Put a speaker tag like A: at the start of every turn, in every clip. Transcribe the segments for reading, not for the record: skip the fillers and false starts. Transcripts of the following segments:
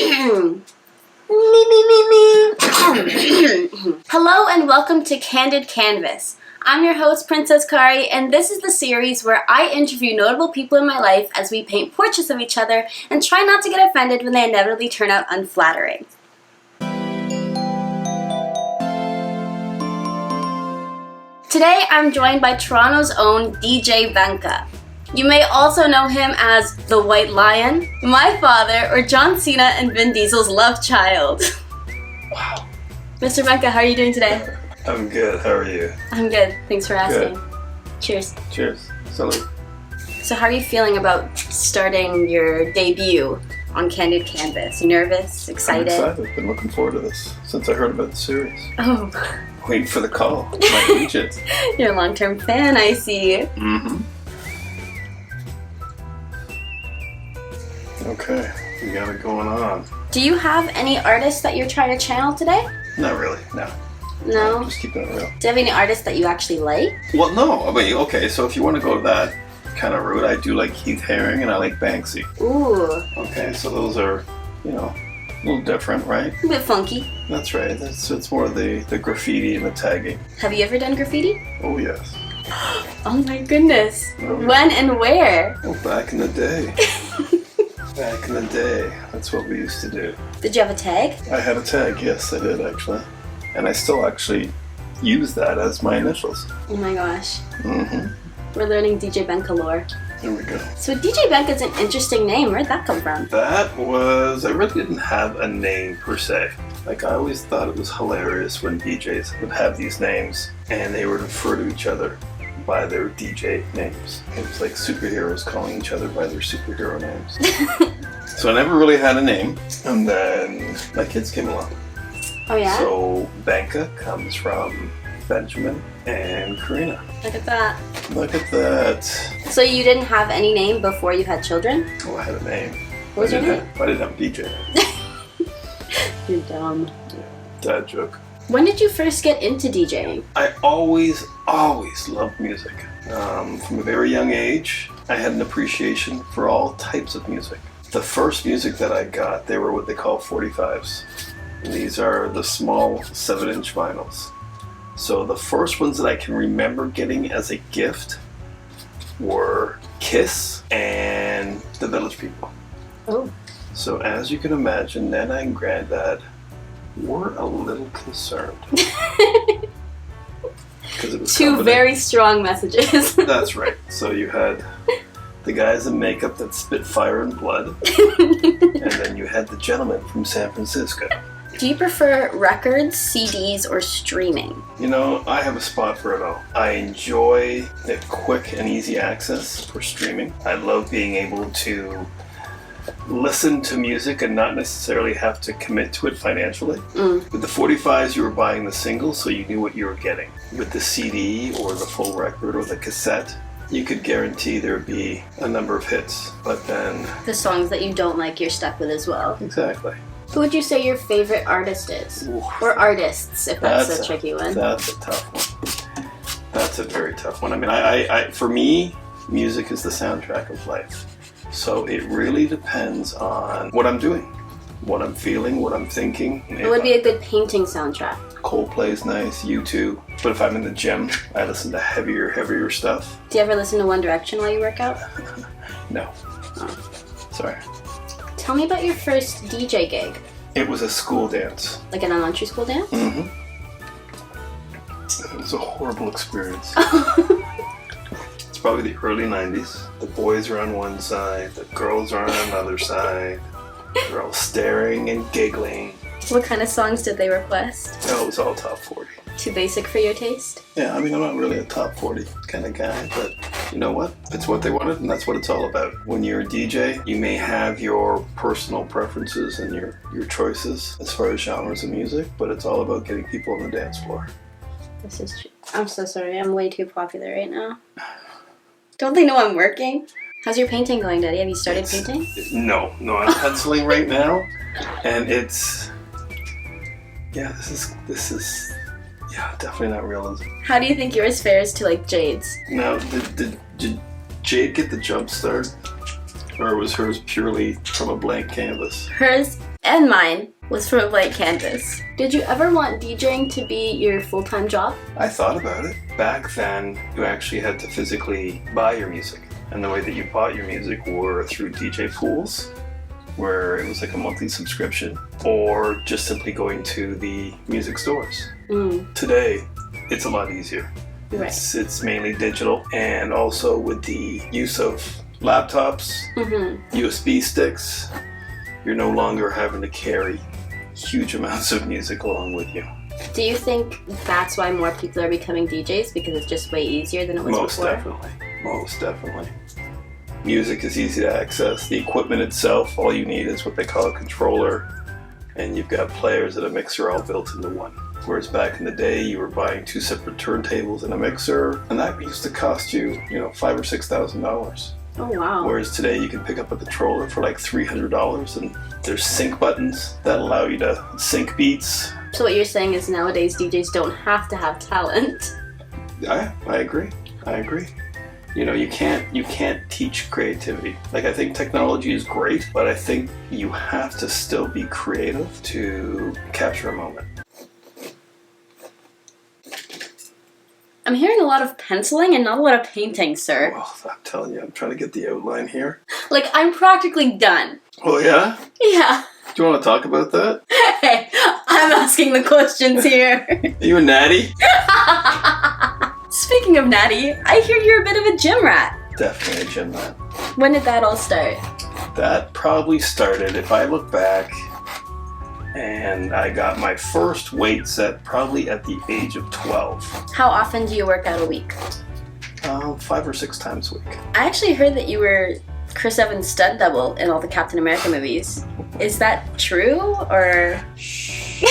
A: Hello and welcome to Candid Canvas. I'm your host, Princess Kari, and this is the series where I interview notable people in my life as we paint portraits of each other and try not to get offended when they inevitably turn out unflattering. Today I'm joined by Toronto's own DJ Benka. You may also know him as the White Lion, my father, or John Cena and Vin Diesel's love child.
B: Wow.
A: Mr. Benka, how are you doing today?
B: I'm good. How are you?
A: I'm good. Thanks for asking.
B: Good.
A: Cheers.
B: Cheers. Salute.
A: So how are you feeling about starting your debut on Candid Canvas? Nervous? Excited?
B: I'm excited. I've been looking forward to this since I heard about the series.
A: Oh.
B: Waiting for the call. My agent.
A: You're a long-term fan, I see.
B: Mm-hmm. Okay. We got it going on.
A: Do you have any artists that you're trying to channel today?
B: Not really. No.
A: No?
B: Just keeping it real.
A: Do you have any artists that you actually like?
B: Well, no. I mean, okay, so if you want to go that kind of route, I do like Keith Haring and I like Banksy.
A: Ooh.
B: Okay, so those are, you know, a little different, right?
A: A bit funky.
B: That's right. It's more the graffiti and the tagging.
A: Have you ever done graffiti?
B: Oh, yes.
A: Oh my goodness.
B: Oh.
A: When and where?
B: Oh, back in the day. Back in the day, that's what we used to do.
A: Did you have a tag?
B: I had a tag, yes, I did actually. And I still actually use that as my initials.
A: Oh my gosh.
B: Mm-hmm.
A: We're learning DJ Benka lore.
B: There we go.
A: So DJ Benka's an interesting name. Where'd that come from?
B: That was, I really didn't have a name per se. Like I always thought it was hilarious when DJs would have these names and they would refer to each other by their DJ names. It was like superheroes calling each other by their superhero names. So I never really had a name, and then my kids came along.
A: Oh yeah?
B: So Benka comes from Benjamin and Karina.
A: Look at that.
B: Look at that.
A: So you didn't have any name before you had children?
B: Oh, I had a name.
A: What was your name?
B: I didn't have a DJ.
A: You're dumb.
B: Yeah, dad joke.
A: When did you first get into DJing?
B: I always loved music. From a very young age, I had an appreciation for all types of music. The first music that I got, they were what they call 45s. And these are the small 7-inch vinyls. So the first ones that I can remember getting as a gift were Kiss and the Village People.
A: Oh.
B: So as you can imagine, Nana and Granddad were a little concerned. Because it was
A: Two very strong messages.
B: That's right. So you had the guys in makeup that spit fire and blood, and then you had the gentleman from San Francisco.
A: Do you prefer records, CDs, or streaming?
B: You know, I have a spot for it all. I enjoy the quick and easy access for streaming. I love being able to listen to music and not necessarily have to commit to it financially. With the 45s, you were buying the single, so you knew what you were getting. With the CD or the full record or the cassette, you could guarantee there would be a number of hits, but then...
A: The songs that you don't like, you're stuck with as well.
B: Exactly.
A: Who would you say your favorite artist is?
B: Ooh.
A: Or artists, if that's a tricky one.
B: That's a tough one. That's a very tough one. I mean, I for me, music is the soundtrack of life. So it really depends on what I'm doing, what I'm feeling, what I'm thinking.
A: It would be a good painting soundtrack.
B: Coldplay's nice, U2. But if I'm in the gym, I listen to heavier stuff.
A: Do you ever listen to One Direction while you work out?
B: No.
A: Oh.
B: Sorry.
A: Tell me about your first DJ gig.
B: It was a school dance.
A: Like an elementary school dance?
B: Mm-hmm. It was a horrible experience. It's probably the early 90s. The boys are on one side, the girls are on another side. They're all staring and giggling.
A: What kind of songs did they request?
B: Oh, it was all top 40.
A: Too basic for your taste?
B: Yeah, I mean, I'm not really a top 40 kind of guy, but you know what? It's what they wanted, and that's what it's all about. When you're a DJ, you may have your personal preferences and your choices as far as genres of music, but it's all about getting people on the dance floor.
A: This is true. I'm so sorry. I'm way too popular right now. Don't they know I'm working? How's your painting going, Daddy? Have you started painting?
B: No, I'm penciling right now, and it's... Yeah, this is... Yeah, definitely not realism.
A: How do you think yours fares to, like, Jade's?
B: Now, did Jade get the jump start? Or was hers purely from a blank canvas?
A: Hers and mine was from a blank canvas. Did you ever want DJing to be your full-time job?
B: I thought about it. Back then, you actually had to physically buy your music. And the way that you bought your music were through DJ pools, where it was like a monthly subscription, or just simply going to the music stores. Today, it's a lot easier.
A: Right.
B: It's mainly digital, and also with the use of laptops, USB sticks, you're no longer having to carry huge amounts of music along with you.
A: Do you think that's why more people are becoming DJs? Because it's just way easier than it was before?
B: Most definitely. Music is easy to access. The equipment itself, all you need is what they call a controller, and you've got players and a mixer all built into one. Whereas back in the day, you were buying 2 separate turntables and a mixer, and that used to cost you, $5,000 or $6,000.
A: Oh wow.
B: Whereas today, you can pick up a controller for like $300, and there's sync buttons that allow you to sync beats.
A: So what you're saying is nowadays DJs don't have to have talent.
B: I agree. You can't teach creativity. Like, I think technology is great, but I think you have to still be creative to capture a moment.
A: I'm hearing a lot of penciling and not a lot of painting, sir.
B: Well, I'm telling you, I'm trying to get the outline here.
A: Like, I'm practically done.
B: Oh, yeah?
A: Yeah.
B: Do you want to talk about that?
A: Hey, I'm asking the questions here.
B: Are you a natty?
A: Speaking of natty, I hear you're a bit of a gym rat.
B: Definitely a gym rat.
A: When did that all start?
B: That probably started, if I look back, and I got my first weight set probably at the age of 12.
A: How often do you work out a week?
B: 5 or 6 times a week.
A: I actually heard that you were Chris Evans' stunt double in all the Captain America movies. Is that true, or? Shh.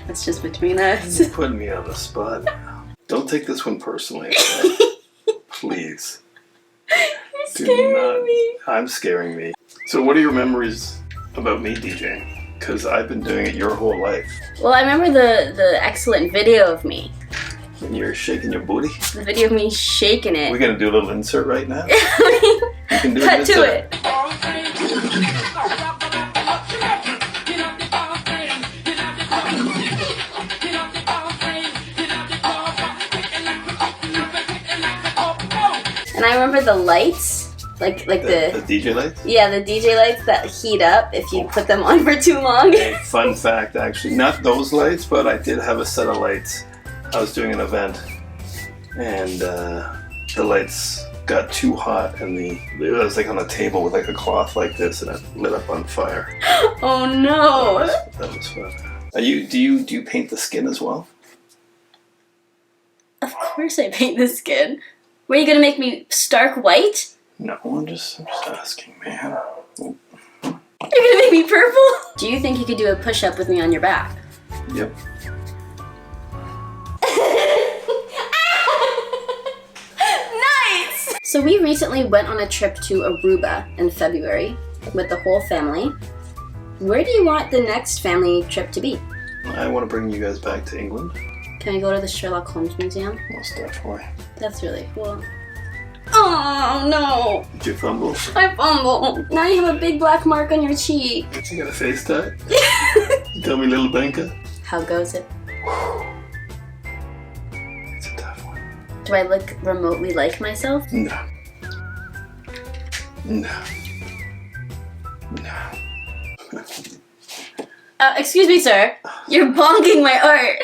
A: That's just between us.
B: You're putting me on the spot now. Don't take this one personally, okay? Please.
A: You're scaring me.
B: I'm scaring me. So what are your memories about me DJing? Because I've been doing it your whole life.
A: Well, I remember the excellent video of me.
B: When you're shaking your booty?
A: The video of me shaking it.
B: We're going to do a little insert right now? You can do
A: Cut to it. And I remember the lights. Like the
B: DJ lights?
A: Yeah, the DJ lights that heat up if you put them on for too long.
B: Hey, fun fact, actually, not those lights, but I did have a set of lights. I was doing an event, and the lights got too hot, and it was like on a table with like a cloth like this, and it lit up on fire.
A: Oh no!
B: That was fun. Do you paint the skin as well?
A: Of course I paint the skin. Were you gonna make me stark white?
B: No, I'm just asking, man.
A: You're gonna make me purple? Do you think you could do a push-up with me on your back?
B: Yep.
A: Nice! So we recently went on a trip to Aruba in February with the whole family. Where do you want the next family trip to be?
B: I want to bring you guys back to England.
A: Can we go to the Sherlock Holmes Museum?
B: Most definitely.
A: That's really cool. Oh no!
B: Did you fumble?
A: I fumbled. Now you have a big black mark on your cheek.
B: You got a face tag? Tell me, little Benka.
A: How goes it?
B: It's a tough one.
A: Do I look remotely like myself?
B: No.
A: Excuse me, sir. You're bonking my art.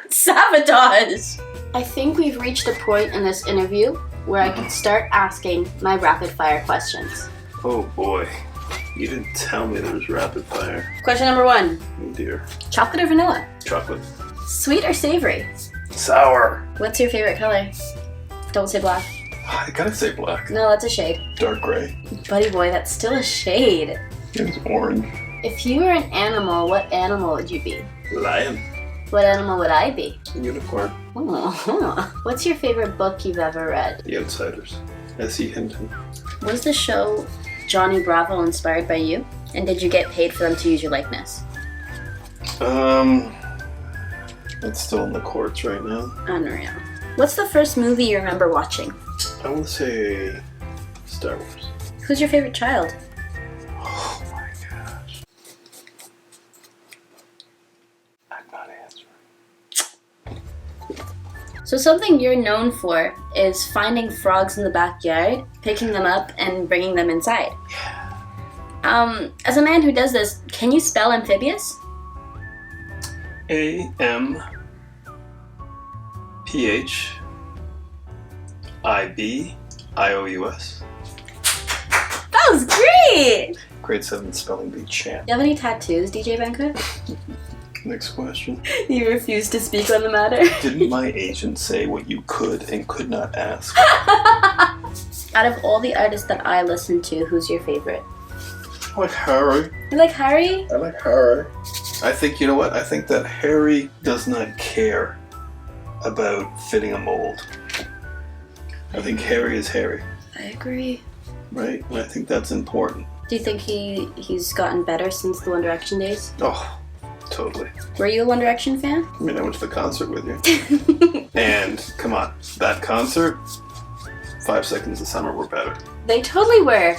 A: Sabotage! I think we've reached a point in this interview where I can start asking my rapid fire questions.
B: Oh boy. You didn't tell me there was rapid fire.
A: Question number 1.
B: Oh dear.
A: Chocolate or vanilla?
B: Chocolate.
A: Sweet or savory?
B: Sour.
A: What's your favorite color? Don't say black.
B: I gotta say black.
A: No, that's a shade.
B: Dark gray.
A: Buddy boy, that's still a shade.
B: It's orange.
A: If you were an animal, what animal would you be?
B: Lion.
A: What animal would I be?
B: Unicorn.
A: Oh. What's your favorite book you've ever read?
B: The Outsiders. S.E. Hinton.
A: Was the show Johnny Bravo inspired by you? And did you get paid for them to use your likeness?
B: It's still in the courts right now.
A: Unreal. What's the first movie you remember watching?
B: I want to say Star Wars.
A: Who's your favorite child?
B: Oh my gosh.
A: So something you're known for is finding frogs in the backyard, picking them up, and bringing them inside.
B: Yeah.
A: As a man who does this, can you spell amphibious?
B: AMPHIBIOUS.
A: That was great!
B: Grade 7 spelling bee champ.
A: Do you have any tattoos, DJ Benka?
B: Next question.
A: You refuse to speak on the matter?
B: Didn't my agent say what you could and could not ask?
A: Out of all the artists that I listen to, who's your favorite?
B: I like Harry.
A: You like Harry?
B: I like Harry. I think, you know what? I think that Harry does not care about fitting a mold. I think Harry is Harry.
A: I agree.
B: Right? And I think that's important.
A: Do you think he's gotten better since the One Direction days?
B: Oh, totally.
A: Were you a One Direction fan?
B: I mean, I went to the concert with you. And, come on, that concert, 5 Seconds of Summer were better.
A: They totally were.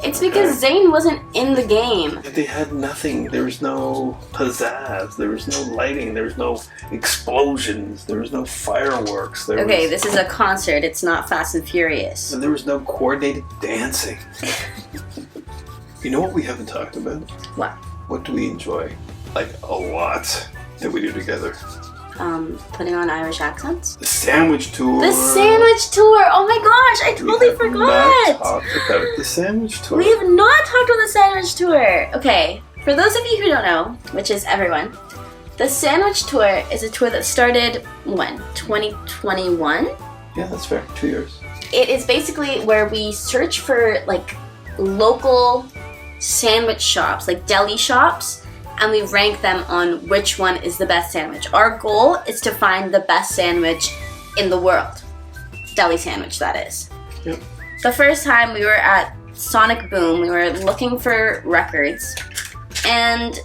A: It's because Zayn wasn't in the game.
B: They had nothing. There was no pizzazz. There was no lighting. There was no explosions. There was no fireworks.
A: This is a concert. It's not Fast and Furious.
B: And there was no coordinated dancing. You know what we haven't talked about?
A: What?
B: What do we enjoy? Like, a lot that we do together.
A: Putting on Irish accents?
B: The sandwich tour.
A: The sandwich tour! Oh my gosh, I totally forgot!
B: We have not talked about the sandwich tour.
A: We have not talked about the sandwich tour! Okay, for those of you who don't know, which is everyone, the sandwich tour is a tour that started, when? 2021?
B: Yeah, that's fair. 2 years.
A: It is basically where we search for, like, local sandwich shops, like deli shops, and we rank them on which one is the best sandwich. Our goal is to find the best sandwich in the world. Deli sandwich, that is.
B: Yep.
A: The first time we were at Sonic Boom, we were looking for records, and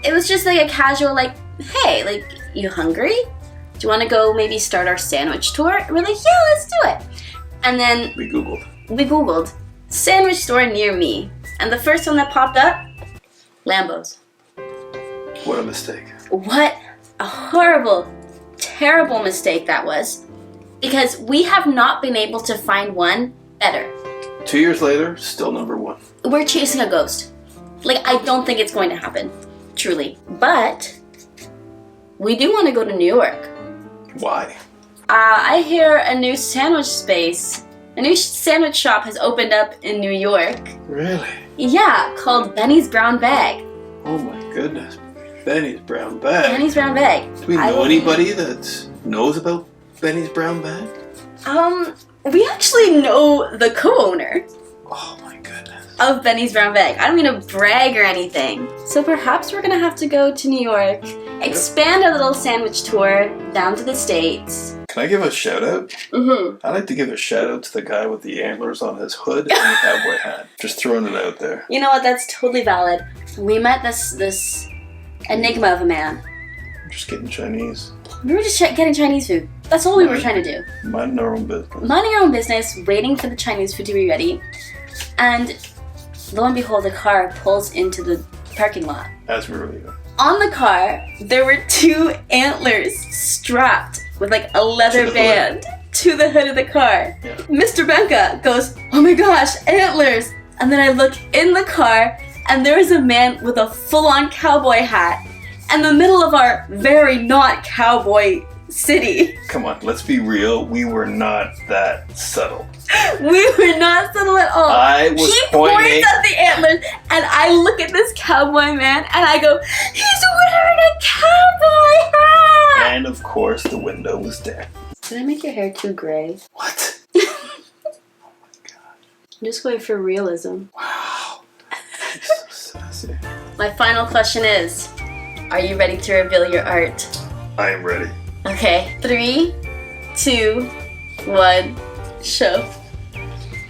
A: it was just like a casual, like, hey, like, you hungry? Do you want to go maybe start our sandwich tour? We're like, yeah, let's do it. And then
B: We Googled.
A: Sandwich store near me. And the first one that popped up, Lambo's.
B: What a mistake.
A: What a horrible, terrible mistake that was. Because we have not been able to find one better.
B: 2 years later, still number 1.
A: We're chasing a ghost. Like, I don't think it's going to happen. Truly. But we do want to go to New York.
B: Why?
A: I hear a new sandwich shop has opened up in New York.
B: Really?
A: Yeah, called Benny's Brown Bag.
B: Oh my goodness. Benny's Brown Bag.
A: Benny's Brown Bag.
B: Do we know anybody that knows about Benny's Brown Bag?
A: We actually know the co-owner.
B: Oh my goodness.
A: Of Benny's Brown Bag. I don't mean to brag or anything. So perhaps we're gonna have to go to New York, expand our little sandwich tour down to the States.
B: Can I give a shout out?
A: Mm-hmm.
B: I'd like to give a shout out to the guy with the antlers on his hood and the cowboy hat. Just throwing it out there.
A: You know what? That's totally valid. We met this enigma of a man.
B: I'm just getting Chinese.
A: We were just getting Chinese food. That's all we were trying to do.
B: Minding our own business.
A: Minding our own business, waiting for the Chinese food to be ready. And lo and behold, a car pulls into the parking lot.
B: As we were leaving.
A: On the car, there were 2 antlers strapped with like a leather band to the hood of the car.
B: Yeah.
A: Mr. Benka goes, oh my gosh, antlers! And then I look in the car, and there is a man with a full-on cowboy hat in the middle of our very not cowboy city.
B: Come on, let's be real. We were not that subtle.
A: We were not subtle at all.
B: I was
A: He
B: pointing
A: points at the antlers, and I look at this cowboy man, and I go, he's wearing a cowboy hat!
B: And of course, the window was down.
A: Did I make your hair too gray?
B: What?
A: I'm just going for realism.
B: Wow. You're so sassy.
A: My final question is, are you ready to reveal your art?
B: I am ready.
A: Okay, 3, 2, 1, show.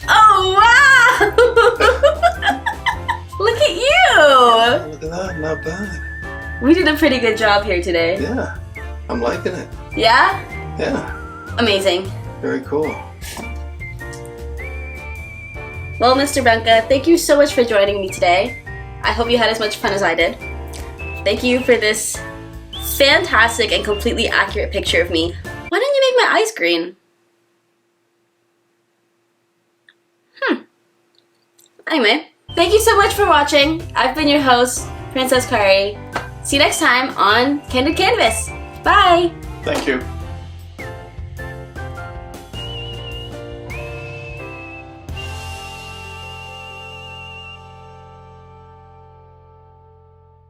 A: Oh, wow! Look at you!
B: Look at that, not bad.
A: We did a pretty good job here today.
B: Yeah, I'm liking it.
A: Yeah?
B: Yeah,
A: Amazing.
B: very cool.
A: Well, Mr. Benka, thank you so much for joining me today. I hope you had as much fun as I did. Thank you for this fantastic and completely accurate picture of me. Why don't you make my eyes green? Anyway, thank you so much for watching. I've been your host, Princess Kari. See you next time on Candid Canvas. Bye!
B: Thank you.